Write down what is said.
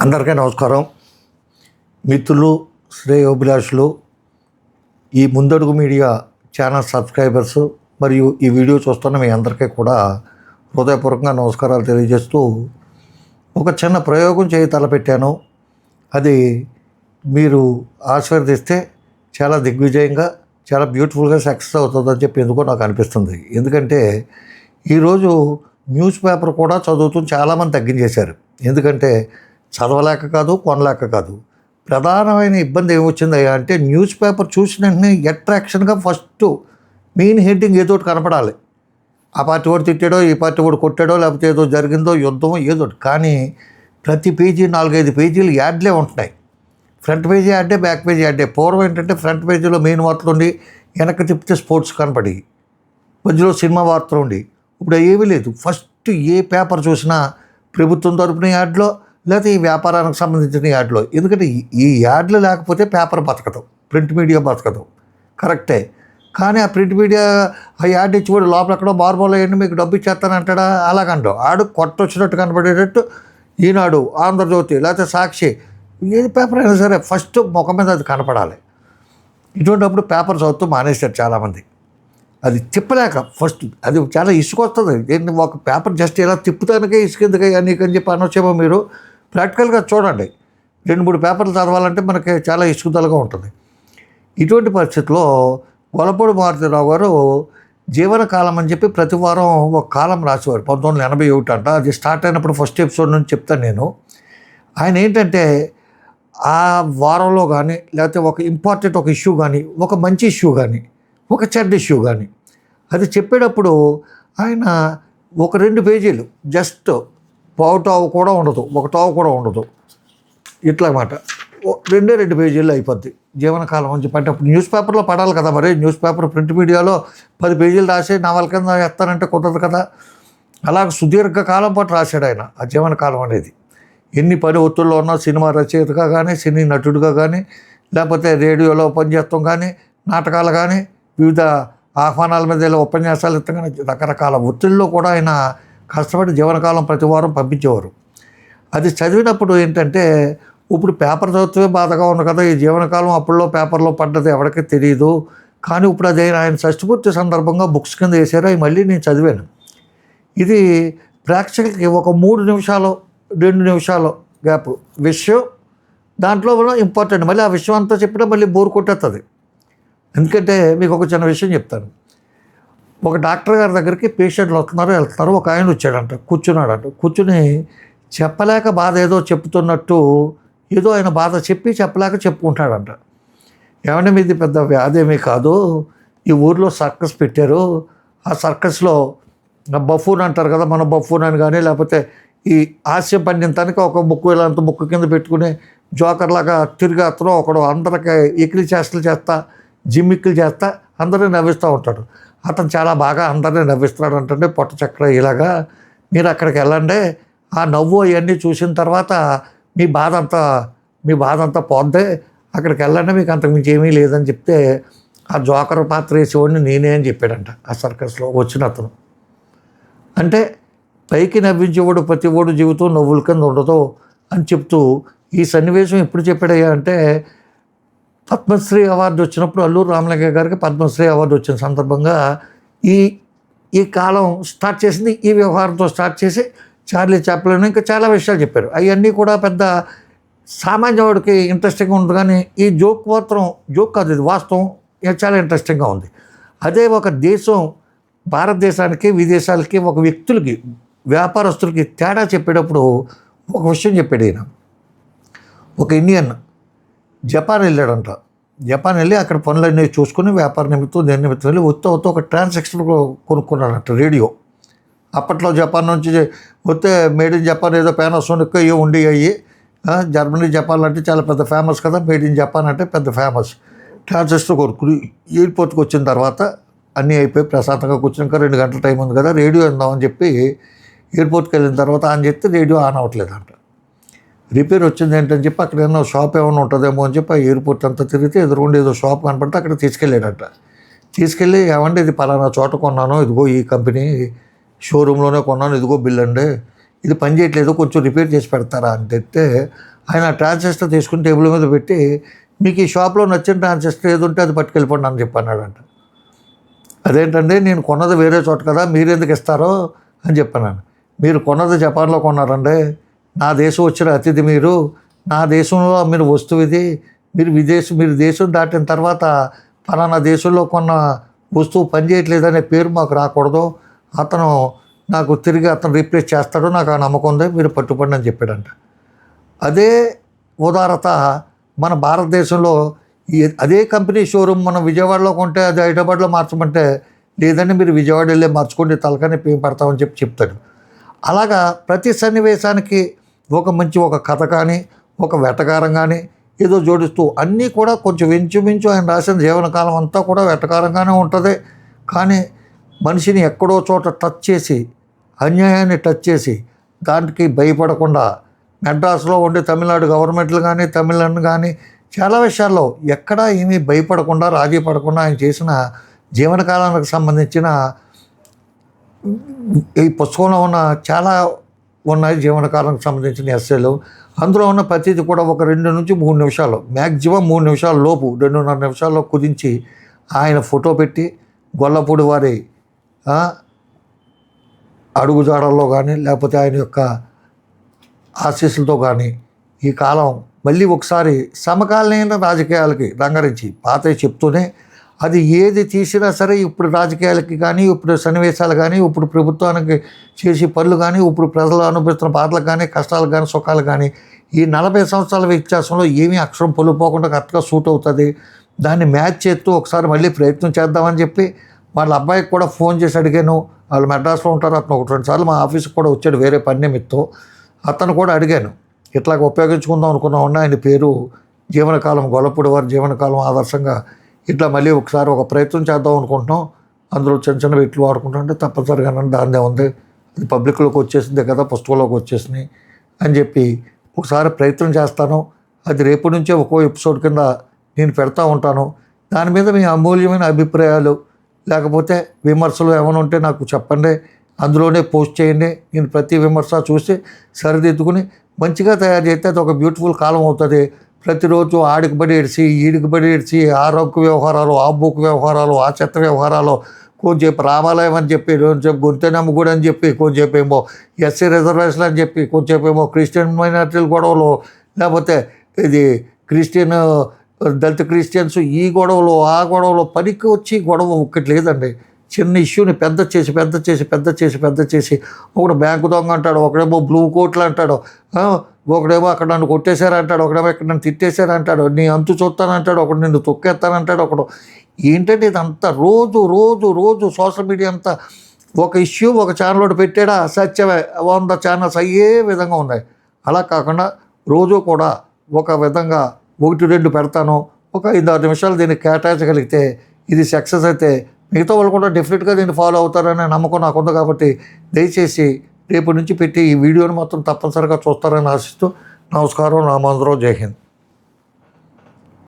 అందరికీ నమస్కారం. మిత్రులు, శ్రేయోభిలాషులు, ఈ ముందడుగు మీడియా ఛానల్ సబ్స్క్రైబర్స్ మరియు ఈ వీడియో చూస్తున్న మీ అందరికీ కూడా హృదయపూర్వకంగా నమస్కారాలు తెలియజేస్తూ ఒక చిన్న ప్రయోగం తలపెట్టాను. అది మీరు ఆశీర్వదిస్తే చాలా దిగ్విజయంగా, చాలా బ్యూటిఫుల్గా సక్సెస్ అవుతుందని చెప్పి ఎందుకో నాకు అనిపిస్తుంది. ఎందుకంటే ఈరోజు న్యూస్ పేపర్ కూడా చదువుతూ చాలామంది తగ్గించేశారు. ఎందుకంటే చదవలేక కాదు, కొనలేక కాదు. ప్రధానమైన ఇబ్బంది ఏమొచ్చిందయ్యా అంటే న్యూస్ పేపర్ చూసిన వెంటనే అట్రాక్షన్గా ఫస్ట్ మెయిన్ హెడ్డింగ్ ఏదో ఒకటి కనపడాలి. ఆ పార్టీ వాడు తిట్టాడో, ఈ పార్టీ వాడు కొట్టాడో, లేకపోతే ఏదో జరిగిందో, యుద్ధమో ఏదో. కానీ ప్రతి పేజీ 4-5 పేజీలు యాడ్లే ఉంటున్నాయి. ఫ్రంట్ పేజీ యాడ్డే, బ్యాక్ పేజీ యాడ్డే. పూర్వం ఏంటంటే ఫ్రంట్ పేజీలో మెయిన్ వార్తలు ఉండి, వెనక్కి తిప్పితే స్పోర్ట్స్ కనపడి, మధ్యలో సినిమా వార్తలు ఉండి. ఇప్పుడు ఏమీ లేదు. ఫస్ట్ ఏ పేపర్ చూసినా ప్రభుత్వం తరపున యాడ్లో, లేకపోతే ఈ వ్యాపారానికి సంబంధించిన యాడ్లో. ఎందుకంటే ఈ యాడ్లు లేకపోతే పేపర్ బతకదు, ప్రింట్ మీడియా బతకదు. కరెక్టే. కానీ ఆ ప్రింట్ మీడియా ఆ యాడ్ ఇచ్చి కూడా లోపల ఎక్కడో బార్బోలో వేయండి మీకు డబ్బు ఇచ్చేస్తానంటాడా? అలాగండో. ఆడు కొట్టొచ్చినట్టు కనపడేటట్టు ఈనాడు, ఆంధ్రజ్యోతి, లేకపోతే సాక్షి, ఏది పేపర్ అయినా సరే ఫస్ట్ ముఖం మీద అది కనపడాలి. ఇటువంటిప్పుడు పేపర్ చదువుతూ మానేశారు చాలామంది. అది తిప్పలేక ఫస్ట్ అది చాలా ఇసుక వస్తుంది. దీన్ని ఒక పేపర్ జస్ట్ ఇలా తిప్పుతానికే ఇసుకెందుకయ్యా నీకని చెప్పి అనొచ్చేమో. మీరు ప్రాక్టికల్గా చూడండి. 2-3 పేపర్లు చదవాలంటే మనకి చాలా ఇసుకుదలుగా ఉంటుంది. ఇటువంటి పరిస్థితుల్లో గొల్లపూడి మారుతిరావు గారు జీవనకాలం అని చెప్పి ప్రతి వారం ఒక కాలం రాసేవారు. 1981 అంట. అది స్టార్ట్ అయినప్పుడు ఫస్ట్ ఎపిసోడ్ నుంచి చెప్తాను నేను. ఆయన ఏంటంటే ఆ వారంలో కానీ, లేకపోతే ఒక ఇంపార్టెంట్ ఒక ఇష్యూ కానీ, ఒక మంచి ఇష్యూ కానీ, ఒక చెడ్డ ఇష్యూ కానీ అది చెప్పేటప్పుడు ఆయన ఒక 2 పేజీలు జస్ట్ పావుటావు కూడా ఉండదు, ఒక టావు కూడా ఉండదు, ఇట్లా మాట 2 పేజీల్లో అయిపోద్ది జీవనకాలం అని చెప్పి. అంటే అప్పుడు న్యూస్ పేపర్లో పడాలి కదా. మరి న్యూస్ పేపర్ ప్రింట్ మీడియాలో 10 పేజీలు రాసి నవల కింద ఎత్తానంటే కుదరదు కదా. అలాగ సుదీర్ఘకాలం పాటు రాశాడు ఆయన ఆ జీవనకాలం అనేది. ఎన్ని పని ఒత్తుల్లో ఉన్నా సినిమా రచయితగా కానీ, సినీ నటుడిగా కానీ, లేకపోతే రేడియోలో పనిచేస్తాం కానీ, నాటకాలు కానీ, వివిధ ఆహ్వానాల మీద ఇలా ఉపన్యాసాలు ఇస్తాం కానీ, రకరకాల ఒత్తిళ్ళలో కూడా ఆయన కష్టపడి జీవనకాలం ప్రతి వారం పంపించేవారు. అది చదివినప్పుడు ఏంటంటే ఇప్పుడు పేపర్ చదివితే బాధగా ఉంది కదా, ఈ జీవనకాలం అప్పుడులో పేపర్లో పడ్డది ఎవరికీ తెలియదు. కానీ ఇప్పుడు అది ఆయన షష్ఠపూర్తి సందర్భంగా బుక్స్ కింద వేసారు. అవి మళ్ళీ నేను చదివాను. ఇది ప్రేక్షకులకి ఒక 3 నిమిషాలు 2 నిమిషాలు గ్యాప్ విషయం, దాంట్లో ఇంపార్టెంట్. మళ్ళీ ఆ విషయం అంతా చెప్పినా మళ్ళీ బోర్ కొట్టేస్తుంది. ఎందుకంటే మీకు ఒక చిన్న విషయం చెప్తాను. ఒక డాక్టర్ గారి దగ్గరికి పేషెంట్లు వెళ్తున్నారు. ఒక ఆయన వచ్చాడంట, కూర్చున్నాడంట. కూర్చుని చెప్పలేక బాధ ఏదో చెప్తున్నట్టు ఏదో ఆయన బాధ చెప్పలేక చెప్పుకుంటాడంట. ఏమంటే మీది పెద్ద వ్యాధేమీ కాదు, ఈ ఊర్లో సర్కస్ పెట్టారు. ఆ సర్కస్లో బఫూన్ అంటారు కదా, మన బఫూన్ అని కానీ, లేకపోతే ఈ హాస్యం పండించడానికి ఒక ముక్కు ఇలాంటి ముక్కు కింద పెట్టుకుని జోకర్లాగా తిరిగి అతను ఒకడు అందరికీ ఎకిలి చేష్టలు చేస్తా, జిమ్మిక్కులు చేస్తా అందరినీ నవ్విస్తూ ఉంటాడు. అతను చాలా బాగా అందరినీ నవ్విస్తున్నాడు అంటే పొట్ట చక్ర ఇలాగా. మీరు అక్కడికి వెళ్ళండి, ఆ నవ్వు అవన్నీ చూసిన తర్వాత మీ బాధ అంతా పోద్ది, అక్కడికి వెళ్ళండి, మీకు అంతకుమించి ఏమీ లేదని చెప్తే ఆ జోకర్ పాత్ర వేసేవాడిని నేనే అని చెప్పాడంట ఆ సర్కస్లో వచ్చిన అతను. అంటే పైకి నవ్వించేవాడు ప్రతి వాడు జీవితం నవ్వుల కింద ఉండదు అని చెప్తూ ఈ సన్నివేశం ఎప్పుడు చెప్పాడయ్యా అంటే పద్మశ్రీ అవార్డు వచ్చినప్పుడు అల్లూరు రామలింగయ్య గారికి పద్మశ్రీ అవార్డు వచ్చిన సందర్భంగా ఈ కాలం స్టార్ట్ చేసింది. ఈ వ్యవహారంతో స్టార్ట్ చేసి చార్లీ చాప్లిన్ ఇంకా చాలా విషయాలు చెప్పారు. అవన్నీ కూడా పెద్ద సామాన్యవాడికి ఇంట్రెస్టింగ్గా ఉంది. కానీ ఈ జోక్ మాత్రం జోక్ కాదు, ఇది వాస్తవం, చాలా ఇంట్రెస్టింగ్గా ఉంది. అదే ఒక దేశం, భారతదేశానికి విదేశాలకి, ఒక వ్యక్తులకి, వ్యాపారస్తులకి తేడా చెప్పేటప్పుడు ఒక విషయం చెప్పాడు ఈయన. ఒక ఇండియన్ జపాన్ వెళ్ళాడంట. జపాన్ వెళ్ళి అక్కడ పనులన్నీ చూసుకుని వ్యాపార నిమిత్తం దేని నిమిత్తం వెళ్ళి వస్తే ఒక ట్రాన్సాక్షన్ కొనుక్కున్నాడంట రేడియో. అప్పట్లో జపాన్ నుంచి వస్తే మేడ్ ఇన్ జపాన్ ఏదో పానాసోనిక్ అయ్యో ఉండి అయ్యి, జర్మనీ జపాన్ అంటే చాలా పెద్ద ఫేమస్ కదా, మేడ్ ఇన్ జపాన్ అంటే పెద్ద ఫేమస్. ట్రాన్సాక్షన్ కొనుక్కుని ఎయిర్పోర్ట్కి వచ్చిన తర్వాత అన్నీ అయిపోయి ప్రశాంతంగా కూర్చున్నాక 2 గంటల టైం ఉంది కదా, రేడియో విందామని చెప్పి ఎయిర్పోర్ట్కి వెళ్ళిన తర్వాత ఆన్ చేస్తే రేడియో ఆన్ అవ్వట్లేదంట. రిపేర్ వచ్చింది ఏంటని చెప్పి అక్కడ ఏమన్నా షాప్ ఏమైనా ఉంటుందేమో అని చెప్పి ఆ ఎయిర్పోర్ట్ అంతా తిరిగితే ఎదురుగుండి ఏదో షాప్ కనపడితే అక్కడ తీసుకెళ్ళి ఏమంటే ఇది పలానా చోట కొన్నాను, ఇదిగో ఈ కంపెనీ షోరూంలోనే కొన్నాను, ఇదిగో బిల్ అండి, ఇది పని చేయట్లేదు, కొంచెం రిపేర్ చేసి పెడతారా అని చెప్తే ఆయన ట్రాన్సిస్టర్ తీసుకుని టేబుల్ మీద పెట్టి మీకు ఈ షాప్లో నచ్చిన ట్రాన్సిస్టర్ ఏది ఉంటే అది పట్టుకెళ్ళిపోండి అని చెప్పన్నాడంట. అదేంటంటే నేను కొన్నది వేరే చోట కదా, మీరు ఎందుకు ఇస్తారో అని చెప్పాను. మీరు కొన్నది జపాన్లో కొన్నారండి, నా దేశం వచ్చిన అతిథి మీరు, నా దేశంలో మీరు వస్తువు ఇది, మీరు దేశం దాటిన తర్వాత ఫలానా దేశంలో కొన్న వస్తువు పనిచేయట్లేదనే పేరు మాకు రాకూడదు, అతను నాకు తిరిగి రీప్లేస్ చేస్తాడు, నాకు ఆ నమ్మకం ఉంది, మీరు పట్టుపండి అని చెప్పాడంట. అదే ఉదారత మన భారతదేశంలో అదే కంపెనీ షోరూమ్ మనం విజయవాడలో కొంటే అది హైదరాబాద్లో మార్చమంటే లేదంటే మీరు విజయవాడ వెళ్ళి మార్చుకోండి, తలకాని పేరు పెడతామని చెప్తాడు. అలాగా ప్రతి సన్నివేశానికి ఒక కథ కానీ ఒక వెటకారం కానీ ఏదో జోడిస్తూ అన్నీ కూడా కొంచెం ఇంచుమించు ఆయన రాసిన జీవనకాలం అంతా కూడా వెటకారంగానే ఉంటుంది. కానీ మనిషిని ఎక్కడో చోట టచ్ చేసి, అన్యాయాన్ని టచ్ చేసి దానికి భయపడకుండా మెడ్రాస్లో ఉండే తమిళనాడు గవర్నమెంట్లు కానీ తమిళనాడు కానీ చాలా విషయాల్లో ఎక్కడా ఏమీ భయపడకుండా రాజీ పడకుండా ఆయన చేసిన జీవనకాలానికి సంబంధించిన ఈ పుస్తకంలో ఉన్న చాలా ఉన్నాయి జీవనకాలానికి సంబంధించిన ఎస్సేలు. అందులో ఉన్న ప్రతిదీ కూడా ఒక 2 నుంచి 3 నిమిషాలు, మ్యాక్సిమం 3 నిమిషాల లోపు 2.5 నిమిషాల్లో కుదించి ఆయన ఫోటో పెట్టి గొల్లపూడి వారి అడుగుజాడల్లో కానీ లేకపోతే ఆయన యొక్క ఆశీస్సులతో కానీ ఈ కాలం మళ్ళీ ఒకసారి సమకాలీన రాజకీయాలకి రంగరించి పాతవి చెప్తూనే అది ఏది తీసినా సరే ఇప్పుడు రాజకీయాలకి కానీ ఇప్పుడు సన్నివేశాలు కానీ ఇప్పుడు ప్రభుత్వానికి చేసే పనులు కానీ ఇప్పుడు ప్రజలు అనుభవిస్తున్న బాధలకు కానీ కష్టాలకు కానీ సుఖాలు కానీ ఈ 40 సంవత్సరాల వ్యత్యాసంలో ఏమీ అక్షరం పొలిపోకుండా కరెక్ట్గా సూట్ అవుతుంది, దాన్ని మ్యాచ్ చేస్తూ ఒకసారి మళ్ళీ ప్రయత్నం చేద్దామని చెప్పి వాళ్ళ అబ్బాయికి కూడా ఫోన్ చేసి అడిగాను. వాళ్ళు మెడ్రాస్లో ఉంటారు, అతను 1-2 సార్లు మా ఆఫీస్కి కూడా వచ్చాడు వేరే పని నిమిత్తం. అతను కూడా అడిగాను, ఇట్లాగ ఉపయోగించుకుందాం అనుకున్నామన్నా ఆయన పేరు జీవనకాలం గొల్లపూడి వారి జీవనకాలం ఆదర్శంగా ఇట్లా మళ్ళీ ఒకసారి ఒక ప్రయత్నం చేద్దాం అనుకుంటున్నాం, అందులో చిన్న వీటిలు వాడుకుంటుంటే తప్పనిసరిగా దాన్నే ఉంది, అది పబ్లిక్లోకి వచ్చేసింది కదా, పుస్తకంలోకి వచ్చేసినాయి అని చెప్పి ఒకసారి ప్రయత్నం చేస్తాను, అది రేపు నుంచే ఒక్కో ఎపిసోడ్ కింద నేను పెడతా ఉంటాను, దాని మీద మీ అమూల్యమైన అభిప్రాయాలు లేకపోతే విమర్శలు ఏమైనా ఉంటే నాకు చెప్పండి, అందులోనే పోస్ట్ చేయండి. నేను ప్రతి విమర్శ చూసి సరిదిద్దుకుని మంచిగా తయారు చేస్తే అది ఒక బ్యూటిఫుల్ కాలం అవుతుంది. ప్రతిరోజు ఆడికి బడి ఏడిచి ఈడికి బడి ఏడిచి ఆ రొక్కు వ్యవహారాలు, ఆ బుక్ వ్యవహారాలు, ఆ చెత్త వ్యవహారాలు, కొంచెంసేపు రామాలయం అని చెప్పి, కొంచెంసేపు గుంతెనమ్మగుడి అని చెప్పి, కొంచెంసేపు ఏమో ఎస్సీ రిజర్వేషన్ అని చెప్పి, కొంచెంసేపు ఏమో క్రిస్టియన్ మైనారిటీల గొడవలు, లేకపోతే ఇది దళిత క్రిస్టియన్స్ ఈ గొడవలు ఆ గొడవలు పనికి వచ్చి గొడవ ఒక్కటి లేదండి. చిన్న ఇష్యూని పెద్ద చేసి ఒకడు బ్యాంకు దొంగ అంటాడు, ఒకడేమో బ్లూ కోట్లు అంటాడు, ఒకడేమో అక్కడ నన్ను కొట్టేశారంటాడు, ఒకడేమో ఇక్కడ నన్ను తిట్టేశారంటాడు, నీ అంతు చూస్తానంటాడు, ఒకడు నిన్ను తొక్కేస్తానంటాడు, ఒకడు ఏంటంటే ఇదంతా రోజు సోషల్ మీడియా అంతా ఒక ఇష్యూ ఒక ఛానల్ పెట్టాడా సత్యమే 100 ఛానల్స్ అయ్యే విధంగా ఉన్నాయి. అలా కాకుండా రోజు కూడా ఒక విధంగా 1-2 పెడతాను, ఒక 5-6 నిమిషాలు దీన్ని కేటాయించగలిగితే ఇది సక్సెస్ అయితే మిగతా వాళ్ళు కూడా డెఫినెట్గా దీన్ని ఫాలో అవుతారనే నమ్మకం నాకుంది. కాబట్టి దయచేసి రేపు నుంచి పెట్టి ఈ వీడియోని మాత్రం తప్పనిసరిగా చూస్తారని ఆశిస్తూ నమస్కారం. రామాంధ్రరావు, జై హింద్.